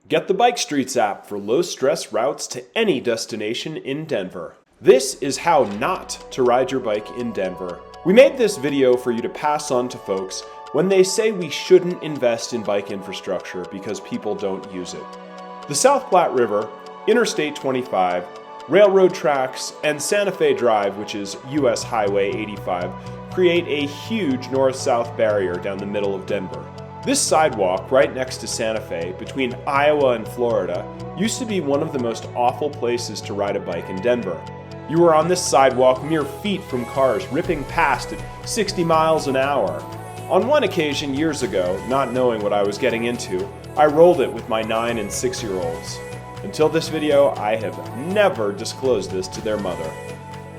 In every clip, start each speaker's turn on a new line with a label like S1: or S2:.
S1: Get the Bike Streets app for low-stress routes to any destination in Denver. This is how not to ride your bike in Denver. We made this video for you to pass on to folks when they say we shouldn't invest in bike infrastructure because people don't use it. The South Platte River, Interstate 25, railroad tracks, and Santa Fe Drive, which is US Highway 85, create a huge north-south barrier down the middle of Denver. This sidewalk right next to Santa Fe, between Iowa and Florida, used to be one of the most awful places to ride a bike in Denver. You were on this sidewalk mere feet from cars ripping past at 60 miles an hour. On one occasion years ago, not knowing what I was getting into, I rolled it with my 9 and 6-year-olds. Until this video, I have never disclosed this to their mother.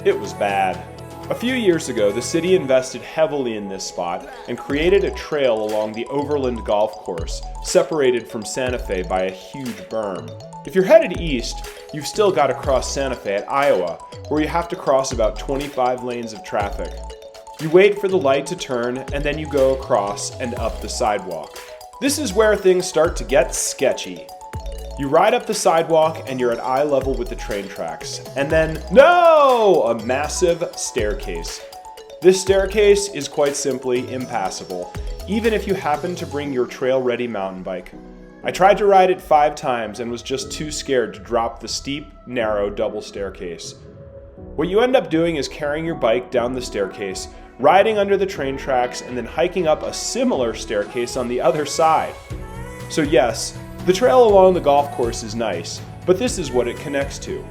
S1: It was bad. A few years ago, the city invested heavily in this spot and created a trail along the Overland Golf Course, separated from Santa Fe by a huge berm. If you're headed east, you've still got to cross Santa Fe at Iowa, where you have to cross about 25 lanes of traffic. You wait for the light to turn, and then you go across and up the sidewalk. This is where things start to get sketchy. You ride up the sidewalk and you're at eye level with the train tracks. And then, no! A massive staircase. This staircase is quite simply impassable, even if you happen to bring your trail-ready mountain bike. I tried to ride it 5 times and was just too scared to drop the steep, narrow double staircase. What you end up doing is carrying your bike down the staircase, riding under the train tracks, and then hiking up a similar staircase on the other side. So yes, the trail along the golf course is nice, but this is what it connects to.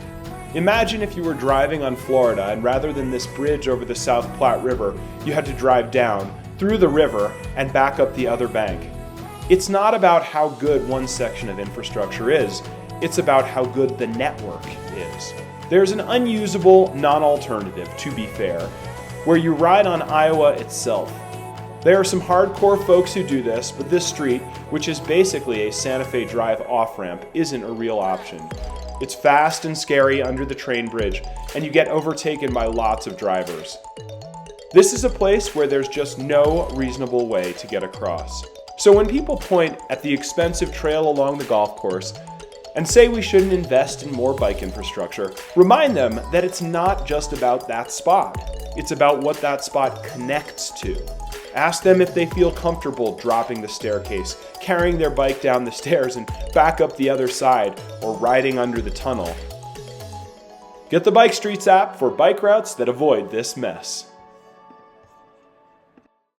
S1: Imagine if you were driving on Florida and rather than this bridge over the South Platte River, you had to drive down, through the river, and back up the other bank. It's not about how good one section of infrastructure is, it's about how good the network is. There's an unusable non-alternative, to be fair, where you ride on Iowa itself. There are some hardcore folks who do this, but this street, which is basically a Santa Fe Drive off-ramp, isn't a real option. It's fast and scary under the train bridge, and you get overtaken by lots of drivers. This is a place where there's just no reasonable way to get across. So when people point at the expensive trail along the golf course and say we shouldn't invest in more bike infrastructure, remind them that it's not just about that spot. It's about what that spot connects to. Ask them if they feel comfortable dropping the staircase, carrying their bike down the stairs and back up the other side, or riding under the tunnel. Get the Bike Streets app for bike routes that avoid this mess.